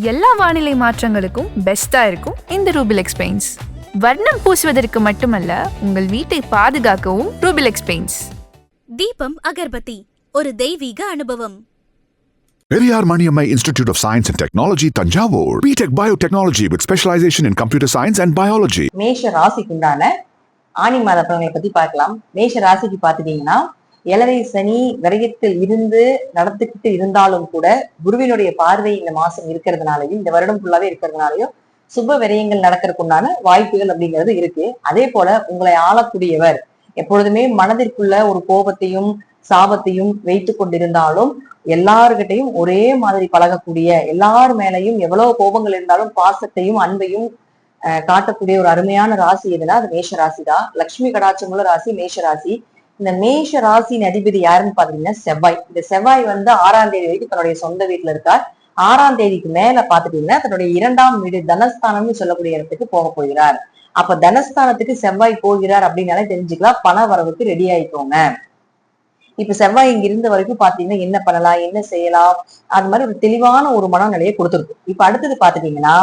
எல்லா வானிலை மாற்றங்களுக்கும் பெஸ்டா இருக்கும் இந்த ரூபிலெக்ஸ் பெயிண்ட்ஸ். வர்ணம் பூசுவதற்கு மட்டுமல்ல, உங்கள் வீட்டை பாதுகாக்கவும் ரூபிலெக்ஸ் பெயிண்ட்ஸ். தீபம் அகர்பத்தி, ஒரு தெய்வீக அனுபவம். Periyar Maniammai Institute of Science and Technology, Tanjavur. BTech Biotechnology with specialization in computer science and biology. மேஷ ராசிக்குண்டான ஆனி மாத பலன்களை பத்தி பார்க்கலாம். மேஷ ராசிக்கு பாத்துட்டீங்கன்னா, ஏழரை சனி விரயத்தில் இருந்து நடந்துகிட்டு இருந்தாலும் கூட குருவினுடைய பார்வை இந்த மாசம் இருக்கிறதுனாலையும் இந்த வருடம் ஃபுல்லாவே இருக்கிறதுனாலையும் சுப விரயங்கள் நடக்கிறதுக்குண்டான வாய்ப்புகள் அப்படிங்கிறது இருக்கு. அதே போல உங்களை ஆளக்கூடியவர் எப்பொழுதுமே மனதிற்குள்ள ஒரு கோபத்தையும் சாபத்தையும் வைத்து கொண்டிருந்தாலும் எல்லார்கிட்டையும் ஒரே மாதிரி பழகக்கூடிய, எல்லார் மேலையும் எவ்வளவு கோபங்கள் இருந்தாலும் பாசத்தையும் அன்பையும் காட்டக்கூடிய ஒரு அருமையான ராசி எதுனா அது மேஷ ராசி தான். லட்சுமி கடாட்சமுள்ள ராசி மேஷ ராசி. இந்த மேஷ ராசியின் அதிபதி யாருன்னு பாத்தீங்கன்னா செவ்வாய். இந்த செவ்வாய் 6ஆம் தேதி வரைக்கும் தன்னுடைய சொந்த வீட்டுல இருக்கார். 6ஆம் தேதிக்கு மேல பாத்துட்டீங்கன்னா தன்னுடைய 2ஆம் வீடு தனஸ்தானம்னு சொல்லக்கூடிய இடத்துக்கு போக போகிறார். அப்ப தனஸ்தானத்துக்கு செவ்வாய் போகிறார் அப்படின்னாலே தெரிஞ்சுக்கலாம், பண வரவுக்கு ரெடி ஆயிக்கோங்க. இப்ப செவ்வாய் இங்க இருந்த வரைக்கும் பாத்தீங்கன்னா என்ன பண்ணலாம், என்ன செய்யலாம், அது மாதிரி ஒரு தெளிவான ஒரு மனநிலையை கொடுத்துருக்கும். இப்ப அடுத்தது பாத்துட்டீங்கன்னா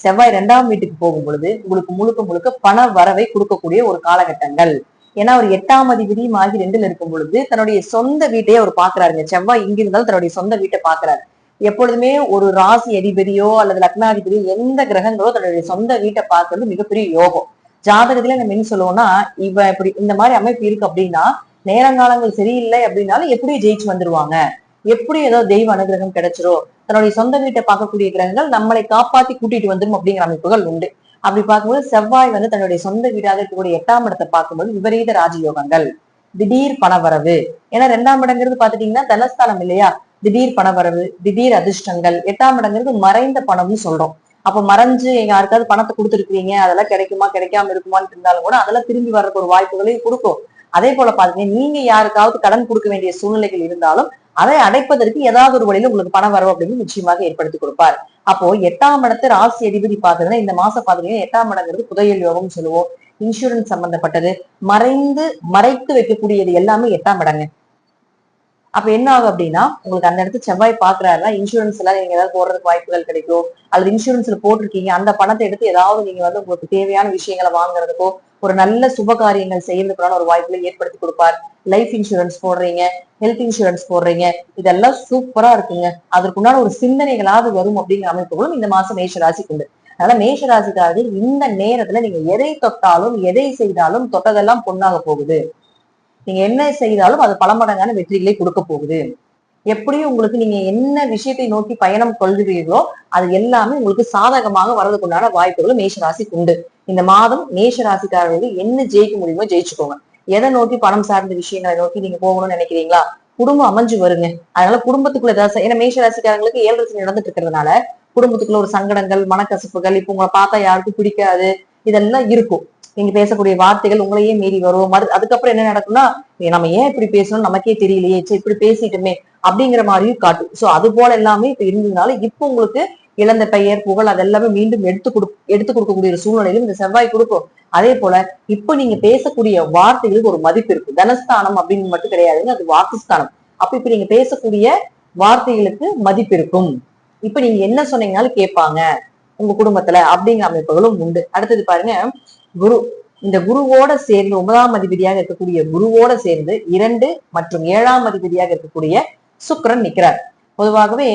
செவ்வாய் 2ஆம் வீட்டுக்கு போகும் பொழுது உங்களுக்கு முழுக்க முழுக்க பண வரவை கொடுக்கக்கூடிய ஒரு காலகட்டங்கள். ஏன்னா அவர் 8ஆம் அதிபதியும் ஆகி 2ல இருக்கும் பொழுது தன்னுடைய சொந்த வீட்டையே அவர் பாக்குறாருங்க. செவ்வாய் இங்க இருந்தாலும் தன்னுடைய சொந்த வீட்டை பாக்குறாரு. எப்பொழுதுமே ஒரு ராசி அதிபதியோ அல்லது லக்னாதிபதியோ எந்த கிரகங்களோ தன்னுடைய சொந்த வீட்டை பார்க்கறது மிகப்பெரிய யோகம். ஜாதகத்துல நம்ம என்ன சொல்லுவோம்னா, இவ இப்படி இந்த மாதிரி அமைப்பு இருக்கு அப்படின்னா நேரங்காலங்கள் சரியில்லை அப்படின்னாலும் எப்படியும் ஜெயிச்சு வந்துருவாங்க, எப்படி ஏதோ தெய்வ அனுகிரகம் கிடைச்சிரும், தன்னுடைய சொந்த வீட்டை பார்க்கக்கூடிய கிரகங்கள் நம்மளை காப்பாத்தி கூட்டிட்டு வந்துடும் அப்படிங்கிற அமைப்புகள் உண்டு. அப்படி பார்க்கும்போது செவ்வாய் தன்னுடைய சொந்த வீடாக இருக்கக்கூடிய 8ஆம் இடத்தை பார்க்கும்போது விபரீத ராஜயோகங்கள், திடீர் பணவரவு. ஏன்னா 2ஆம் இடங்கிறது பாத்துட்டீங்கன்னா தனஸ்தானம் இல்லையா, திடீர் பணவரவு, திடீர் அதிர்ஷ்டங்கள். 8ஆம் இடங்கிறது மறைந்த பணம்னு சொல்றோம். அப்ப மறைஞ்சு யாருக்காவது பணத்தை கொடுத்துருக்கீங்க, அதெல்லாம் கிடைக்குமா கிடைக்காம இருக்குமான்னு இருந்தாலும் கூட அதெல்லாம் திரும்பி வர்றதுக்கு ஒரு வாய்ப்புகளையும் கொடுக்கும். அதே போல பாத்தீங்கன்னா நீங்க யாருக்காவது கடன் கொடுக்க வேண்டிய சூழ்நிலைகள் இருந்தாலும் அதை அடைப்பதற்கு ஏதாவது ஒரு வழியில உங்களுக்கு பணம் வரவு அப்படின்னு நிச்சயமாக ஏற்படுத்தி கொடுப்பார். அப்போ 8ஆம் இடத்தை ராசி அதிபதி பாத்தீங்கன்னா இந்த மாசம் பாத்தீங்கன்னா 8ஆம் இடங்கிறது புதையல் யோகம்னு சொல்லுவோம். இன்சூரன்ஸ் சம்பந்தப்பட்டது, மறைத்து வைக்கக்கூடியது எல்லாமே 8ஆம் இடங்க. அப்ப என்ன ஆகும் அப்படின்னா உங்களுக்கு அந்த இடத்துல செவ்வாய் பாக்குறாருன்னா இன்சூரன்ஸ் எல்லாம் நீங்க ஏதாவது போடுறதுக்கு வாய்ப்புகள் கிடைக்கும். அல்லது இன்சூரன்ஸ்ல போட்டிருக்கீங்க, அந்த பணத்தை எடுத்து ஏதாவது நீங்க உங்களுக்கு தேவையான விஷயங்களை வாங்குறதுக்கோ ஒரு நல்ல சுப காரியங்கள் செய்யறதுக்கான ஒரு வாய்ப்புகளை ஏற்படுத்தி கொடுப்பார். லைஃப் இன்சூரன்ஸ் போடுறீங்க, ஹெல்த் இன்சூரன்ஸ் போடுறீங்க, இதெல்லாம் சூப்பரா இருக்குங்க. அதற்குண்டான ஒரு சிந்தனைகளாவது வரும் அப்படிங்கிற அமைப்புகளும் இந்த மாசம் மேஷ ராசிக்கு உண்டு. அதனால மேஷ ராசிக்காரர்கள் இந்த நேரத்துல நீங்க எதை தொட்டாலும் எதை செய்தாலும் தொட்டதெல்லாம் பொண்ணாக போகுது. நீங்க என்ன செய்தாலும் அது பல மடங்கான வெற்றிகளை கொடுக்க போகுது. எப்படியும் உங்களுக்கு நீங்க என்ன விஷயத்தை நோக்கி பயணம் கொள்கிறீர்களோ அது எல்லாமே உங்களுக்கு சாதகமாக வர்றதுக்குண்டான வாய்ப்புகளும் மேஷ ராசிக்கு உண்டு. இந்த மாதம் மேஷ ராசிக்காரர்கள் என்ன ஜெயிக்க முடியுமோ ஜெயிச்சுக்கோங்க. எதை நோக்கி பணம் சார்ந்த விஷயங்களை நோக்கி நீங்க போகணும்னு நினைக்கிறீங்களா, குடும்பம் அமைஞ்சு வருங்க. அதனால குடும்பத்துக்குள்ள ஏதாவது, ஏன்னா மேஷ ராசிக்காரங்களுக்கு 7 ராசி நடந்துட்டு இருக்கிறதுனால குடும்பத்துக்குள்ள ஒரு சங்கடங்கள், மனக்கசப்புகள், இப்ப உங்களை பார்த்தா யாருக்கும் பிடிக்காது, இதெல்லாம் இருக்கும். நீங்க பேசக்கூடிய வார்த்தைகள் உங்களையே மீறி வரும். அதுக்கப்புறம் என்ன நடக்கும்னா, நம்ம ஏன் இப்படி பேசணும் நமக்கே தெரியலையே, இப்படி பேசிட்டுமே அப்படிங்கிற மாதிரியும் காட்டும். சோ அது போல எல்லாமே இப்ப இருந்ததுனால இப்ப உங்களுக்கு இழந்த பெயர் புகழ் அதெல்லாமே மீண்டும் எடுத்து கொடுக்கக்கூடிய ஒரு சூழ்நிலையிலும் இந்த செவ்வாய் கொடுக்கும். அதே போல இப்ப நீங்க பேசக்கூடிய வார்த்தைகளுக்கு ஒரு மதிப்பு இருக்கு. தனஸ்தானம் அப்படின்னு மட்டும் கிடையாதுங்க, அது வாக்குஸ்தானம். அப்ப இப்ப நீங்க பேசக்கூடிய வார்த்தைகளுக்கு மதிப்பு இருக்கும். இப்ப நீங்க என்ன சொன்னீங்கன்னாலும் கேட்பாங்க உங்க குடும்பத்துல அப்படிங்கிற அமைப்புகளும் உண்டு. அடுத்தது பாருங்க, குரு. இந்த குருவோட சேர்ந்து 9ஆம் அதிபதியாக இருக்கக்கூடிய குருவோட சேர்ந்து 2 மற்றும் 7ஆம் அதிபதியாக இருக்கக்கூடிய சுக்கிரன் நிக்கிறார். பொதுவாகவே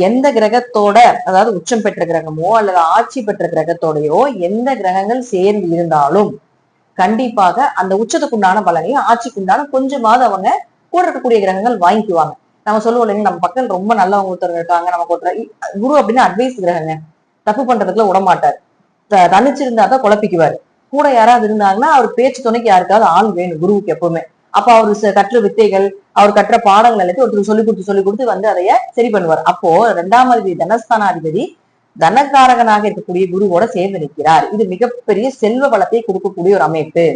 எந்த கிரகத்தோட, அதாவது உச்சம் பெற்ற கிரகமோ அல்லது ஆட்சி பெற்ற கிரகத்தோடையோ எந்த கிரகங்கள் சேர்ந்து இருந்தாலும் கண்டிப்பாக அந்த உச்சத்துக்குண்டான பலனையும் ஆட்சிக்குண்டான கொஞ்சமாவது அவங்க கூட இருக்கக்கூடிய கிரகங்கள் வாங்கிக்குவாங்க. நம்ம சொல்லுவோம் இல்லைங்க, நம்ம பக்கம் ரொம்ப நல்லவங்க ஒருத்தர் இருக்காங்க, நமக்கு ஒருத்தர். குரு அப்படின்னா அட்வைஸ் கிரகங்க, தப்பு பண்றதுக்குள்ள விடமாட்டார். தனிச்சிருந்தாதான் குழப்பிக்குவாரு. கூட யாராவது இருந்தாங்கன்னா அவர் பேச்சு துணைக்கு யாருக்காவது ஆள் வேணும் குருவுக்கு எப்பவுமே. அப்ப அவரு கற்ற வித்தைகள், அவர் கற்ற பாடங்கள் எல்லாத்தையும் ஒருத்தர் சொல்லி கொடுத்து அதைய சரி பண்ணுவார். அப்போ 2ஆம் அதிபதி தனஸ்தானாதிபதி தனகாரகனாக இருக்கக்கூடிய குருவோட சேர்ந்து நிற்கிறார். இது மிகப்பெரிய செல்வ வளத்தை கொடுக்கக்கூடிய ஒரு அமைப்பு.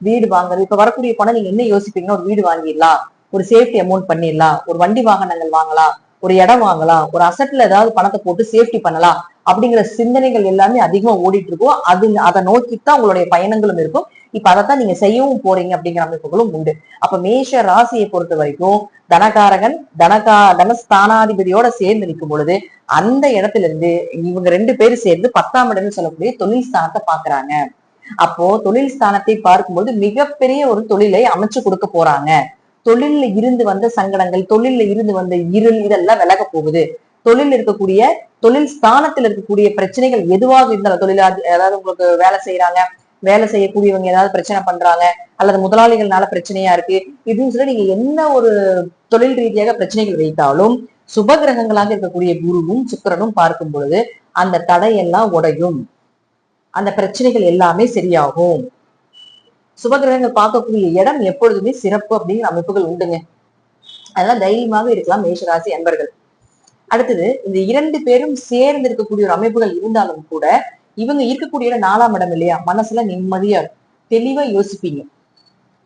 வீடு வாங்குறது, இப்ப வரக்கூடிய பணம் நீங்க என்ன யோசிப்பீங்கன்னா, ஒரு வீடு வாங்கிடலாம், ஒரு சேஃப்டி அமௌண்ட் பண்ணிடலாம், ஒரு வண்டி வாகனங்கள் வாங்கலாம், ஒரு இடம் வாங்கலாம், ஒரு அசட்ல ஏதாவது பணத்தை போட்டு சேஃப்டி பண்ணலாம் அப்படிங்கிற சிந்தனைகள் எல்லாமே அதிகமா ஓடிட்டு இருக்கும். அதை நோக்கித்தான் உங்களுடைய பயணங்களும் இருக்கும். இப்ப அதைத்தான் நீங்க செய்யவும் போறீங்க அப்படிங்கிற அமைப்புகளும் உண்டு. அப்ப மேஷ ராசியை பொறுத்த வரைக்கும் தனகாரகன் தனஸ்தானாதிபதியோட சேர்ந்து நிற்கும் பொழுது அந்த இடத்துல இருந்து இவங்க 2 பேரும் சேர்ந்து 10ஆம் இடம்னு சொல்லக்கூடிய தொழில் ஸ்தானத்தை பாக்குறாங்க. அப்போ தொழில் ஸ்தானத்தை பார்க்கும்போது மிகப்பெரிய ஒரு தொழிலை அமைச்சு கொடுக்க போறாங்க. தொழில்ல இருந்து வந்த சங்கடங்கள், தொழில்ல இருந்து வந்த இருள், இதெல்லாம் விலக போகுது. தொழில் ஸ்தானத்துல இருக்கக்கூடிய பிரச்சனைகள் எதுவாக இருந்தாலும், அதாவது உங்களுக்கு வேலை செய்யக்கூடியவங்க ஏதாவது பிரச்சனை பண்றாங்க, அல்லது முதலாளிகள்னால பிரச்சனையா இருக்கு இப்படின்னு சொல்லி நீங்க என்ன ஒரு தொழில் ரீதியாக பிரச்சனைகள் வைத்தாலும் சுபகிரகங்களாக இருக்கக்கூடிய குருவும் சுக்கிரனும் பார்க்கும் பொழுது அந்த தடையெல்லாம் உடையும், அந்த பிரச்சனைகள் எல்லாமே சரியாகும். சுபகிரகங்கள் பார்க்கக்கூடிய இடம் எப்பொழுதுமே சிறப்பு அப்படிங்கிற அமைப்புகள் உண்டுங்க. அதெல்லாம் தைரியமாக இருக்கலாம் மேஷராசி அன்பர்கள். அடுத்தது இந்த 2 பேரும் சேர்ந்து இருக்கக்கூடிய ஒரு அமைப்புகள் இருந்தாலும் கூட இவங்க இருக்கக்கூடிய இடம் 4ஆம் இடம் இல்லையா, மனசுல நிம்மதியா தெளிவா யோசிப்பீங்க.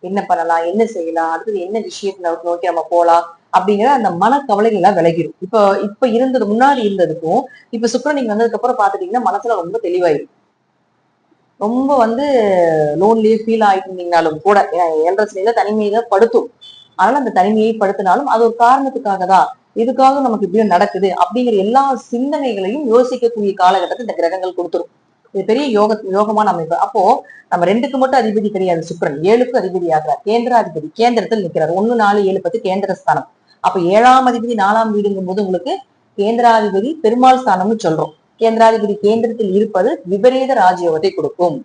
என்ன பண்ணலாம், என்ன செய்யலாம், அடுத்தது என்ன விஷயத்தை நோக்கி நம்ம போலாம் அப்படிங்கிற அந்த மனக்கவலைகள் எல்லாம் விலகிடும். இப்ப முன்னாடி இருந்ததுக்கும் இப்ப சுக்கிரன் நீங்க வந்ததுக்கு அப்புறம் பாத்துட்டீங்கன்னா மனசுல ரொம்ப தெளிவாயிடும். ரொம்ப லோன்லயே ஃபீல் ஆயிட்டு இருந்தீங்கனாலும் கூட 7.5 சனியில தனிமையை படுத்தும். அதனால அந்த தனிமையை படுத்தினாலும் அது ஒரு காரணத்துக்காக தான், இதுக்காக நமக்கு இப்படி நடக்குது அப்படிங்கிற எல்லா சிந்தனைகளையும் யோசிக்கக்கூடிய காலகட்டத்தை இந்த கிரகங்கள் கொடுத்துரும். இது பெரிய யோகமான அமைப்பு. அப்போ நம்ம 2க்கு மட்டும் அதிபதி கிடையாது, சுக்கிரன் 7க்கும் அதிபதி ஆகிறார். கேந்திராதிபதி கேந்திரத்தில் நிற்கிறார். 1, 4, 7, 10 கேந்திர ஸ்தானம். அப்ப 7ஆம் அதிபதி 4ஆம் வீடுங்கும் போது உங்களுக்கு கேந்திராதிபதி பெருமாள் ஸ்தானம்னு சொல்றோம். கேந்திராதிபதி கேந்திரத்தில் இருப்பது விபரீத ராஜயோகத்தை கொடுக்கும்.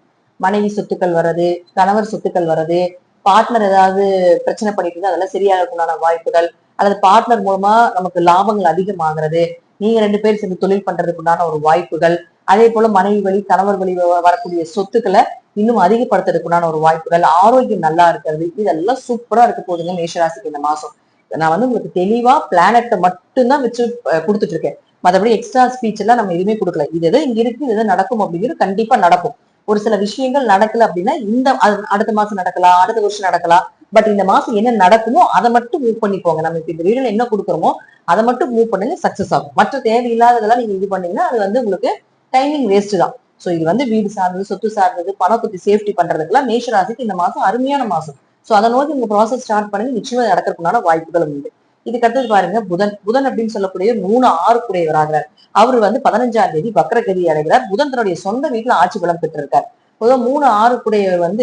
மனைவி சொத்துக்கள் வர்றது, கணவர் சொத்துக்கள் வர்றது, பார்ட்னர் ஏதாவது பிரச்சனை பண்ணிட்டு இருந்தா அதெல்லாம் சரியாகக்குண்டான வாய்ப்புகள், அல்லது பார்ட்னர் மூலமா நமக்கு லாபங்கள் அதிகமாகிறது, நீங்க 2 பேரும் சேர்ந்து தொழில் பண்றதுக்குண்டான ஒரு வாய்ப்புகள், அதே போல மனைவி வழி கணவர் வழி வரக்கூடிய சொத்துக்களை இன்னும் அதிகப்படுத்துறதுக்குண்டான ஒரு வாய்ப்புகள், ஆரோக்கியம் நல்லா இருக்கிறது, இதெல்லாம் சூப்பரா இருக்க போகுதுங்க மேஷராசிக்கு இந்த மாசம். நான் உங்களுக்கு தெளிவா பிளானட்டை மட்டும்தான் வச்சு கொடுத்துட்டு இருக்கேன். மற்றபடி எக்ஸ்ட்ரா ஸ்பீச் எல்லாம் நம்ம எதுவுமே கொடுக்கல. இது எது இங்க இருக்கு, இது நடக்கும் அப்படிங்கிறது கண்டிப்பா நடக்கும். ஒரு சில விஷயங்கள் நடக்கல அப்படின்னா அடுத்த மாசம் நடக்கலாம், அடுத்த வருஷம் நடக்கலாம். பட் இந்த மாசம் என்ன நடக்குமோ அதை மட்டும் மூவ் பண்ணிக்கோங்க. நம்ம இப்ப இந்த வீடியோல என்ன கொடுக்குறோமோ அதை மட்டும் மூவ் பண்ணுங்க, சக்சஸ் ஆகும். மற்ற தேவையில்லாததெல்லாம் நீங்க இது பண்ணீங்கன்னா அது உங்களுக்கு டைமிங் வேஸ்ட் தான். சோ இது வீடு சார்ந்தது, சொத்து சார்ந்தது, பணம் பத்தி சேஃப்டி பண்றதுக்கெல்லாம் மேஷராசிக்கு இந்த மாசம் அருமையான மாசம். சோ அதை நோக்கி உங்க ப்ராசஸ் ஸ்டார்ட் பண்ணி நிச்சயமா நடக்கிறதுக்குண்டான வாய்ப்புகளும் உண்டு. இதுக்கு அடுத்தது பாருங்க, புதன் அப்படின்னு சொல்லக்கூடிய 3, 6 கூடையவராகிறார். அவர் 15ஆம் தேதி வக்ரகதி அடைகிறார். புதன் தன்னுடைய சொந்த வீட்டுல ஆட்சி பலம் பெற்றிருக்கார். பொதுவாக 3, 6 கூடையவர்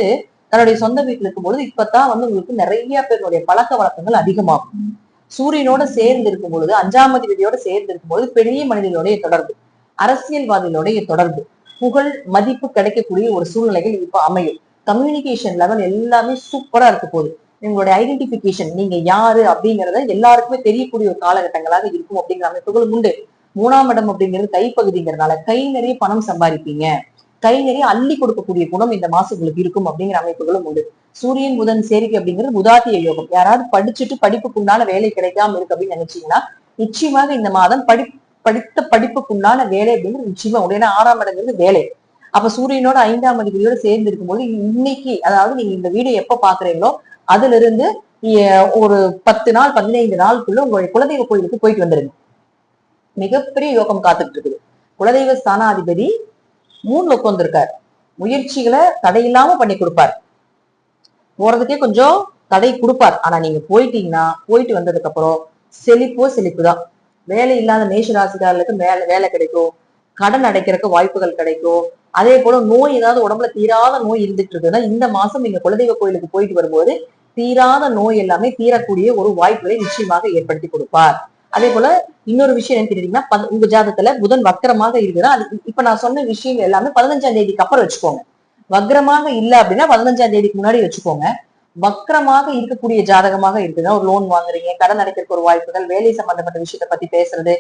தன்னுடைய சொந்த வீட்டுல இருக்கும்போது இப்பதான் உங்களுக்கு நிறைய பேருடைய பழக்க வழக்கங்கள் அதிகமாகும். சூரியனோட சேர்ந்து இருக்கும் பொழுது, 5ஆம் அதிபதியோட சேர்ந்து இருக்கும்போது பெரிய மனிதனுடைய தொடர்பு, அரசியல்வாதிகளுடைய தொடர்பு, புகழ் மதிப்பு கிடைக்கக்கூடிய ஒரு சூழ்நிலைகள் இப்ப அமையும். கம்யூனிகேஷன் லெவல் எல்லாமே சூப்பரா இருக்க போகுது. உங்களுடைய ஐடென்டிபிகேஷன், நீங்க யாரு அப்படிங்கறத எல்லாருக்குமே தெரியக்கூடிய ஒரு காலகட்டங்களாக இருக்கும் அப்படிங்கிற அமைப்புகளும் உண்டு. 3ஆம் இடம் அப்படிங்கிறது கைப்பகுதிங்கிறதுனால கை நிறைய பணம் சம்பாதிப்பீங்க, கை நிறைய அள்ளி கொடுக்கக்கூடிய குணம் இந்த மாசம் உங்களுக்கு இருக்கும் அப்படிங்கிற அமைப்புகளும் உண்டு. சூரியன் புதன் சேர்க்கை அப்படிங்கிறது உதாத்திய யோகம். யாராவது படிச்சுட்டு படிப்புக்குண்டான வேலை கிடைக்காம இருக்கு அப்படின்னு நினைச்சீங்கன்னா நிச்சயமாக இந்த மாதம் படித்த படிப்புக்குண்டான வேலை அப்படிங்கிறது நிச்சயமா உண்டு. ஏன்னா 6ஆம் இடங்கிறது வேலை. அப்ப சூரியனோட 5ஆம் அதிபதியோட சேர்ந்து இருக்கும்போது இன்னைக்கு, அதாவது நீங்க இந்த வீடியோ எப்ப பாக்குறீங்களோ அதுல இருந்து ஒரு 10 நாள் 15 நாளுக்குள்ள உங்களுடைய குலதெய்வ கோயிலுக்கு போயிட்டு வந்துருங்க. மிகப்பெரிய யோகம் காத்துட்டு இருக்குது. குலதெய்வ ஸ்தானாதிபதி 3ல உட்கார்ந்திருக்கார். முயற்சிகளை தடையில்லாம பண்ணி கொடுப்பார். போறதுக்கே கொஞ்சம் தடை கொடுப்பார். ஆனா நீங்க போயிட்டு வந்ததுக்கு அப்புறம் செழிப்பு தான். வேலை இல்லாத மேஷராசிக்காரர்களுக்கு வேலை கிடைக்கும், கடன் அடைக்கிறதுக்கு வாய்ப்புகள் கிடைக்கும். அதே போல நோய் ஏதாவது உடம்புல தீராத நோய் இருந்துட்டு இருக்குன்னா இந்த மாசம் நீங்க குலதெய்வ கோயிலுக்கு போயிட்டு வரும்போது தீராத நோய் எல்லாமே தீரக்கூடிய ஒரு வாய்ப்புகளை நிச்சயமாக ஏற்படுத்தி கொடுப்பார். அதே போல இன்னொரு விஷயம் என்ன தெரியுதுன்னா, உங்க ஜாதகத்துல புதன் வக்கரமாக இருக்குன்னா அது இப்ப நான் சொன்ன விஷயங்கள் எல்லாமே 15ஆம் தேதிக்கு அப்புறம் வச்சுக்கோங்க. வக்ரமாக இல்ல அப்படின்னா 15ஆம் தேதிக்கு முன்னாடி வச்சுக்கோங்க. வக்ரமாக இருக்கக்கூடிய ஜாதகமாக இருக்குன்னா, ஒரு லோன் வாங்குறீங்க, கடன் அடைக்கிறதுக்கு ஒரு வாய்ப்புகள், வேலை சம்பந்தப்பட்ட விஷயத்த பத்தி பேசுறது,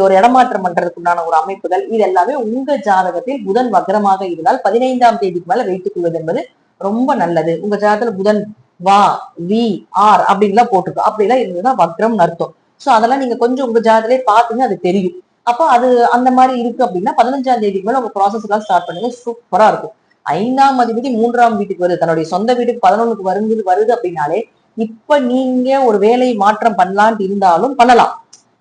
ஒரு இடமாற்றம் பண்றதுக்கு உண்டான ஒரு அமைப்புகள், இது எல்லாமே உங்க ஜாதகத்தில் புதன் வக்ரமாக இருந்தால் 15ஆம் தேதிக்கு மேல வைத்துக் கொள்வது என்பது ரொம்ப நல்லது. உங்க ஜாதகத்துல புதன் வா வி ஆர் அப்படின்லாம் போட்டிருக்கோம். அப்படிலாம் இருந்ததுன்னா வக்ரம் அர்த்தம். சோ அதெல்லாம் நீங்க கொஞ்சம் உங்க ஜாதகத்திலே பாத்துங்க, அது தெரியும். அப்போ அது அந்த மாதிரி இருக்கு அப்படின்னா 15ஆம் தேதிக்கு மேல உங்க ப்ராசஸ் எல்லாம் ஸ்டார்ட் பண்ணுங்க, சூப்பரா இருக்கும். 5ஆம் அதிபதி 3ஆம் வீட்டுக்கு வருது, தன்னுடைய சொந்த வீட்டுக்கு 11க்கு வருது அப்படின்னாலே இப்ப நீங்க ஒரு வேலையை மாற்றம் பண்ணலான்ட்டு இருந்தாலும் பண்ணலாம்.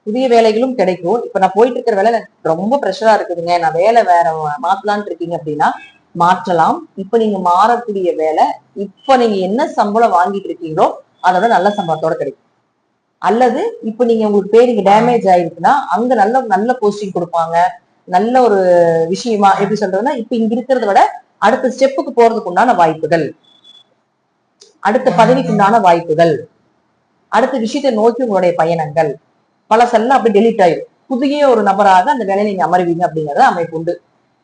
புதிய வேலைகளும் கிடைக்கும். இப்ப நான் போயிட்டு இருக்கிற வேலை ரொம்ப ப்ரெஷரா இருக்குதுங்க, நான் வேலை வேற மாத்தலான் இருக்கீங்க அப்படின்னா மாற்றலாம். இப்ப நீங்க மாறக்கூடிய வேலை, இப்ப நீங்க என்ன சம்பளம் வாங்கிட்டு இருக்கீங்களோ அதோட நல்ல சம்பளத்தோட கிடைக்கும். அல்லது இப்ப நீங்க உங்களுக்கு பேருக்கு டேமேஜ் ஆயிருக்குன்னா அங்க நல்ல நல்ல போஸ்டிங் கொடுப்பாங்க. நல்ல ஒரு விஷயமா எப்படி சொல்றதுன்னா, இப்ப இங்க இருக்கிறத விட அடுத்த ஸ்டெப்புக்கு போறதுக்கு உண்டான வாய்ப்புகள், அடுத்த பதவிக்கு உண்டான வாய்ப்புகள், அடுத்த விஷயத்தை நோக்கி உங்களுடைய பயணங்கள் பழசெல்லாம் அப்படி டெலிட் ஆயிடும். புதிய ஒரு நபராக அந்த வேலையை நீங்க அமர்வீங்க அப்படிங்கறது அமைப்பு உண்டு.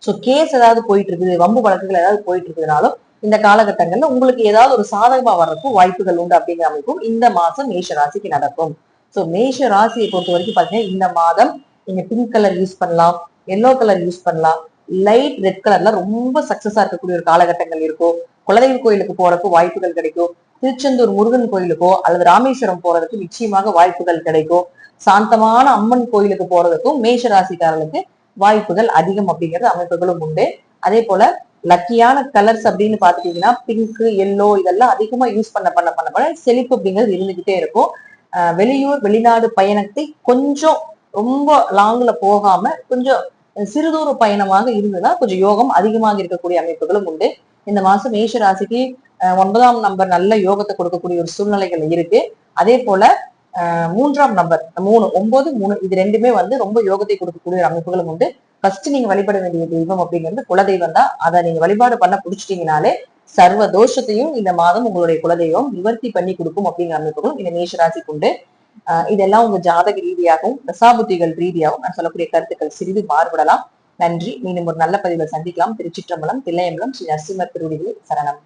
சோ கேஸ் ஏதாவது போயிட்டு இருக்குது, வம்பு வழக்குகள் ஏதாவது போயிட்டு இருக்குதுனாலும் இந்த காலகட்டங்கள்ல உங்களுக்கு ஏதாவது ஒரு சாதகமா வர்றதுக்கும் வாய்ப்புகள் உண்டு அப்படிங்கிற அமைப்பும் இந்த மாசம் மேஷ ராசிக்கு நடக்கும். சோ மேஷ ராசியை பொறுத்த வரைக்கும் பாத்தீங்கன்னா இந்த மாதம் நீங்க பிங்க் கலர் யூஸ் பண்ணலாம், எல்லோ கலர் யூஸ் பண்ணலாம், லைட் ரெட் கலர்ல ரொம்ப சக்சஸா இருக்கக்கூடிய ஒரு காலகட்டங்கள் இருக்கும். குலதெய்வ கோயிலுக்கு போறதுக்கு வாய்ப்புகள் கிடைக்கும். திருச்செந்தூர் முருகன் கோயிலுக்கோ அல்லது ராமேஸ்வரம் போறதுக்கு நிச்சயமாக வாய்ப்புகள் கிடைக்கும். சாந்தமான அம்மன் கோயிலுக்கு போறதுக்கும் மேஷ ராசிக்காரர்களுக்கு வாய்ப்புகள் அதிகம் அப்படிங்கிறது அமைப்புகளும் உண்டு. அதே போல லக்கியான கலர்ஸ் அப்படின்னு பாத்துட்டீங்கன்னா பிங்க், எல்லோ இதெல்லாம் அதிகமா யூஸ் பண்ண செழிப்பு அப்படிங்கிறது இருந்துகிட்டே இருக்கும். வெளியூர் வெளிநாடு பயணத்தை கொஞ்சம் ரொம்ப லாங்ல போகாம கொஞ்சம் சிறுதூர பயணமாக இருந்ததுன்னா கொஞ்சம் யோகம் அதிகமாக இருக்கக்கூடிய அமைப்புகளும் உண்டு. இந்த மாசம் மேஷ ராசிக்கு 9ஆம் நம்பர் நல்ல யோகத்தை கொடுக்கக்கூடிய ஒரு சூழ்நிலைகள் இருக்கு. அதே போல 3ஆம் நம்பர் 3, 9, 3 இது ரெண்டுமே ரொம்ப யோகத்தை கொடுக்கக்கூடிய ஒரு அமைப்புகளும் உண்டு. ஃபர்ஸ்ட் நீங்க வழிபட வேண்டிய தெய்வம் அப்படிங்கிறது குலதெய்வம் தான். அதை நீங்க வழிபாடு பண்ண பிடிச்சிட்டீங்கனாலே சர்வ தோஷத்தையும் இந்த மாதம் உங்களுடைய குலதெய்வம் நிவர்த்தி பண்ணி கொடுக்கும் அப்படிங்கிற அமைப்புகளும் இந்த மேஷ ராசிக்கு உண்டு. இதெல்லாம் உங்க ஜாதக ரீதியாகவும் தசாபுத்திகள் ரீதியாகவும் நான் சொல்லக்கூடிய கருத்துக்கள் சிறிது மாறுபடலாம். நன்றி. மீண்டும் ஒரு நல்ல பதிவில் சந்திக்கலாம். திருச்சிற்றம்பலம், தில்லையம்பலம், ஸ்ரீ நரசிம்மர் திருவடிகளில் சரணம்.